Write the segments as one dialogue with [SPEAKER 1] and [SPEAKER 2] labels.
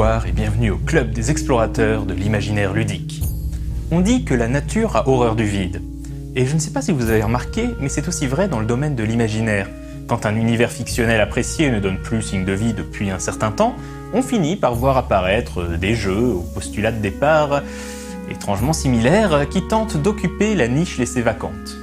[SPEAKER 1] Bonsoir et bienvenue au club des explorateurs de l'imaginaire ludique. On dit que la nature a horreur du vide. Et je ne sais pas si vous avez remarqué, mais c'est aussi vrai dans le domaine de l'imaginaire. Quand un univers fictionnel apprécié ne donne plus signe de vie depuis un certain temps, on finit par voir apparaître des jeux au postulat de départ étrangement similaires qui tentent d'occuper la niche laissée vacante.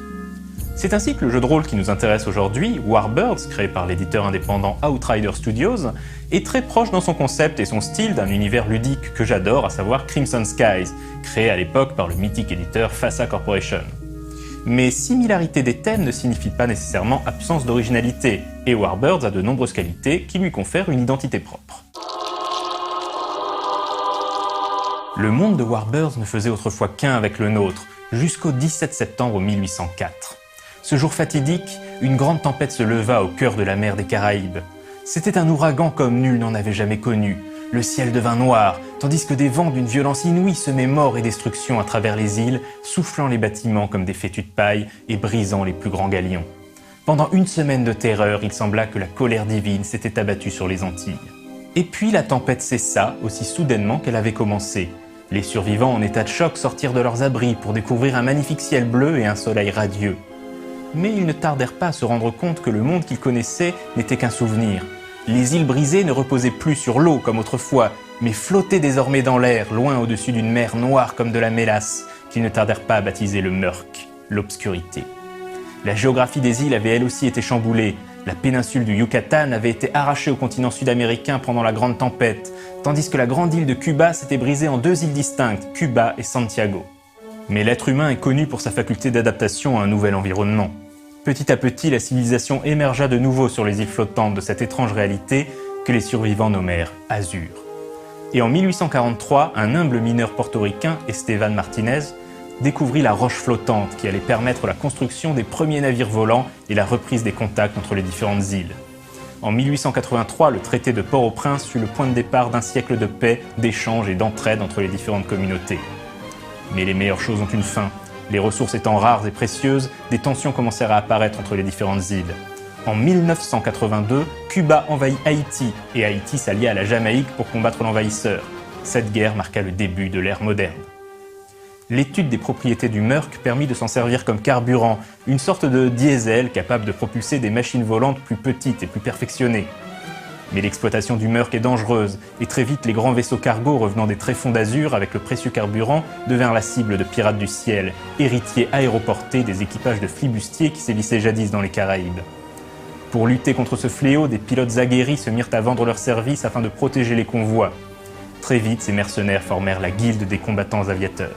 [SPEAKER 1] C'est ainsi que le jeu de rôle qui nous intéresse aujourd'hui, Warbirds, créé par l'éditeur indépendant Outrider Studios, est très proche dans son concept et son style d'un univers ludique que j'adore, à savoir Crimson Skies, créé à l'époque par le mythique éditeur Fassa Corporation. Mais similarité des thèmes ne signifie pas nécessairement absence d'originalité, et Warbirds a de nombreuses qualités qui lui confèrent une identité propre. Le monde de Warbirds ne faisait autrefois qu'un avec le nôtre, jusqu'au 17 septembre 1804. Ce jour fatidique, une grande tempête se leva au cœur de la mer des Caraïbes. C'était un ouragan comme nul n'en avait jamais connu. Le ciel devint noir, tandis que des vents d'une violence inouïe semaient mort et destruction à travers les îles, soufflant les bâtiments comme des fétus de paille et brisant les plus grands galions. Pendant une semaine de terreur, il sembla que la colère divine s'était abattue sur les Antilles. Et puis la tempête cessa aussi soudainement qu'elle avait commencé. Les survivants en état de choc sortirent de leurs abris pour découvrir un magnifique ciel bleu et un soleil radieux. Mais ils ne tardèrent pas à se rendre compte que le monde qu'ils connaissaient n'était qu'un souvenir. Les îles brisées ne reposaient plus sur l'eau comme autrefois, mais flottaient désormais dans l'air, loin au-dessus d'une mer noire comme de la mélasse, qu'ils ne tardèrent pas à baptiser le murk, l'obscurité. La géographie des îles avait elle aussi été chamboulée. La péninsule du Yucatan avait été arrachée au continent sud-américain pendant la grande tempête, tandis que la grande île de Cuba s'était brisée en deux îles distinctes, Cuba et Santiago. Mais l'être humain est connu pour sa faculté d'adaptation à un nouvel environnement. Petit à petit, la civilisation émergea de nouveau sur les îles flottantes de cette étrange réalité que les survivants nommèrent Azur. Et en 1843, un humble mineur portoricain, Esteban Martinez, découvrit la roche flottante qui allait permettre la construction des premiers navires volants et la reprise des contacts entre les différentes îles. En 1883, le traité de Port-au-Prince fut le point de départ d'un siècle de paix, d'échange et d'entraide entre les différentes communautés. Mais les meilleures choses ont une fin. Les ressources étant rares et précieuses, des tensions commencèrent à apparaître entre les différentes îles. En 1982, Cuba envahit Haïti et Haïti s'allia à la Jamaïque pour combattre l'envahisseur. Cette guerre marqua le début de l'ère moderne. L'étude des propriétés du murk permit de s'en servir comme carburant, une sorte de diesel capable de propulser des machines volantes plus petites et plus perfectionnées. Mais l'exploitation du murk est dangereuse, et très vite les grands vaisseaux cargo revenant des tréfonds d'Azur avec le précieux carburant devinrent la cible de pirates du ciel, héritiers aéroportés des équipages de flibustiers qui sévissaient jadis dans les Caraïbes. Pour lutter contre ce fléau, des pilotes aguerris se mirent à vendre leurs services afin de protéger les convois. Très vite, ces mercenaires formèrent la guilde des combattants aviateurs.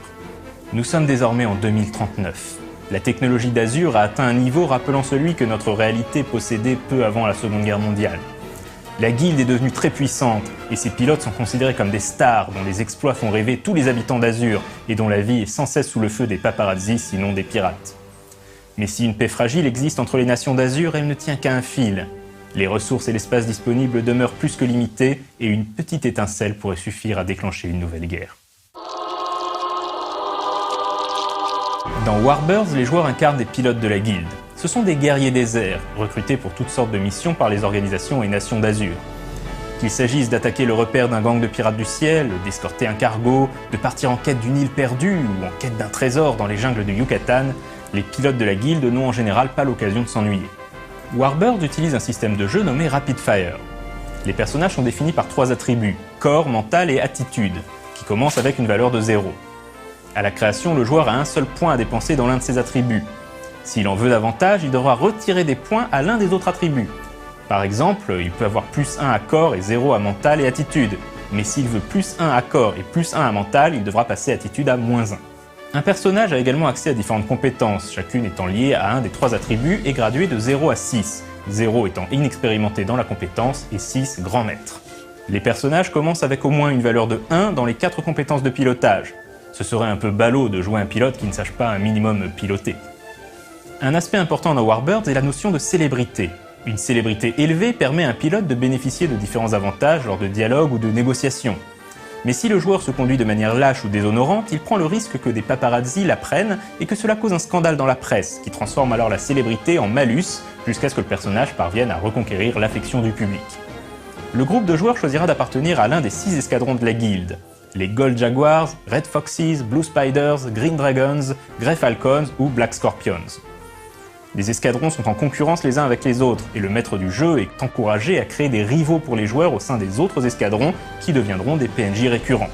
[SPEAKER 1] Nous sommes désormais en 2039. La technologie d'Azur a atteint un niveau rappelant celui que notre réalité possédait peu avant la Seconde Guerre mondiale. La guilde est devenue très puissante et ses pilotes sont considérés comme des stars dont les exploits font rêver tous les habitants d'Azur et dont la vie est sans cesse sous le feu des paparazzis sinon des pirates. Mais si une paix fragile existe entre les nations d'Azur, elle ne tient qu'à un fil. Les ressources et l'espace disponible demeurent plus que limités et une petite étincelle pourrait suffire à déclencher une nouvelle guerre. Dans Warbirds, les joueurs incarnent des pilotes de la guilde. Ce sont des guerriers des airs, recrutés pour toutes sortes de missions par les organisations et nations d'Azur. Qu'il s'agisse d'attaquer le repère d'un gang de pirates du ciel, d'escorter un cargo, de partir en quête d'une île perdue ou en quête d'un trésor dans les jungles du Yucatan, les pilotes de la guilde n'ont en général pas l'occasion de s'ennuyer. Warbirds utilise un système de jeu nommé Rapid Fire. Les personnages sont définis par 3 attributs, corps, mental et attitude, qui commencent avec une valeur de 0. À la création, le joueur a un seul point à dépenser dans l'un de ses attributs. S'il en veut davantage, il devra retirer des points à l'un des autres attributs. Par exemple, il peut avoir plus 1 à corps et 0 à mental et attitude. Mais s'il veut plus 1 à corps et plus 1 à mental, il devra passer attitude à moins 1. Un personnage a également accès à différentes compétences, chacune étant liée à un des 3 attributs et graduée de 0 à 6. 0 étant inexpérimenté dans la compétence et 6 grand maître. Les personnages commencent avec au moins une valeur de 1 dans les 4 compétences de pilotage. Ce serait un peu ballot de jouer un pilote qui ne sache pas un minimum piloter. Un aspect important dans Warbirds est la notion de célébrité. Une célébrité élevée permet à un pilote de bénéficier de différents avantages lors de dialogues ou de négociations. Mais si le joueur se conduit de manière lâche ou déshonorante, il prend le risque que des paparazzis l'apprennent et que cela cause un scandale dans la presse, qui transforme alors la célébrité en malus jusqu'à ce que le personnage parvienne à reconquérir l'affection du public. Le groupe de joueurs choisira d'appartenir à l'un des 6 escadrons de la guilde. Les Gold Jaguars, Red Foxes, Blue Spiders, Green Dragons, Grey Falcons ou Black Scorpions. Les escadrons sont en concurrence les uns avec les autres, et le maître du jeu est encouragé à créer des rivaux pour les joueurs au sein des autres escadrons qui deviendront des PNJ récurrents.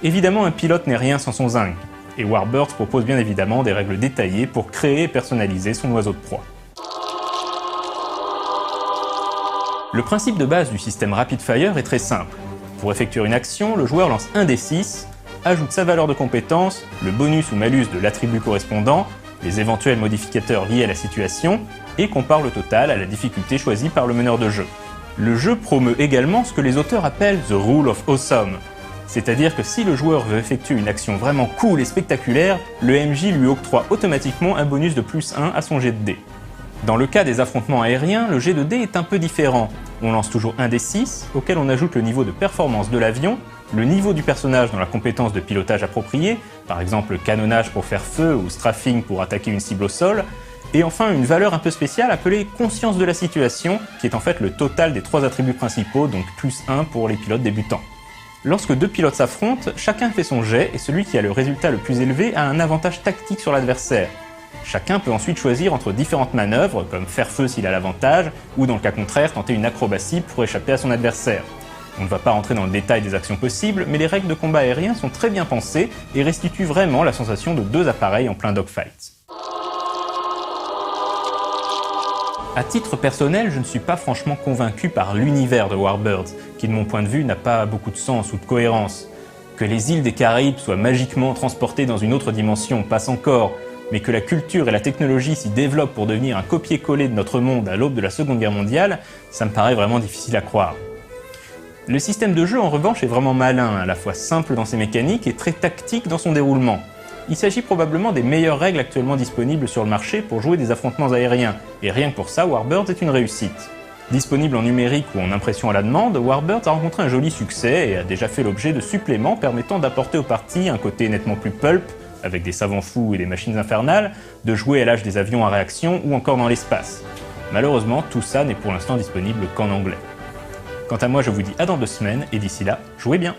[SPEAKER 1] Évidemment, un pilote n'est rien sans son zinc, et Warbirds propose bien évidemment des règles détaillées pour créer et personnaliser son oiseau de proie. Le principe de base du système Rapid Fire est très simple. Pour effectuer une action, le joueur lance un D6, ajoute sa valeur de compétence, le bonus ou malus de l'attribut correspondant, les éventuels modificateurs liés à la situation, et compare le total à la difficulté choisie par le meneur de jeu. Le jeu promeut également ce que les auteurs appellent The Rule of Awesome, c'est-à-dire que si le joueur veut effectuer une action vraiment cool et spectaculaire, le MJ lui octroie automatiquement un bonus de +1 à son jet de dés. Dans le cas des affrontements aériens, le jet de dés est un peu différent. On lance toujours un D6, auquel on ajoute le niveau de performance de l'avion, le niveau du personnage dans la compétence de pilotage appropriée, par exemple canonnage pour faire feu ou strafing pour attaquer une cible au sol, et enfin une valeur un peu spéciale appelée conscience de la situation, qui est en fait le total des 3 attributs principaux, donc +1 pour les pilotes débutants. Lorsque 2 pilotes s'affrontent, chacun fait son jet et celui qui a le résultat le plus élevé a un avantage tactique sur l'adversaire. Chacun peut ensuite choisir entre différentes manœuvres, comme faire feu s'il a l'avantage, ou dans le cas contraire, tenter une acrobatie pour échapper à son adversaire. On ne va pas rentrer dans le détail des actions possibles, mais les règles de combat aérien sont très bien pensées et restituent vraiment la sensation de 2 appareils en plein dogfight. À titre personnel, je ne suis pas franchement convaincu par l'univers de Warbirds, qui de mon point de vue n'a pas beaucoup de sens ou de cohérence. Que les îles des Caraïbes soient magiquement transportées dans une autre dimension passe encore, mais que la culture et la technologie s'y développent pour devenir un copier-coller de notre monde à l'aube de la Seconde Guerre mondiale, ça me paraît vraiment difficile à croire. Le système de jeu en revanche est vraiment malin, à la fois simple dans ses mécaniques et très tactique dans son déroulement. Il s'agit probablement des meilleures règles actuellement disponibles sur le marché pour jouer des affrontements aériens, et rien que pour ça, Warbirds est une réussite. Disponible en numérique ou en impression à la demande, Warbirds a rencontré un joli succès et a déjà fait l'objet de suppléments permettant d'apporter aux parties un côté nettement plus pulp, avec des savants fous et des machines infernales, de jouer à l'âge des avions à réaction ou encore dans l'espace. Malheureusement, tout ça n'est pour l'instant disponible qu'en anglais. Quant à moi, je vous dis à dans 2 semaines, et d'ici là, jouez bien!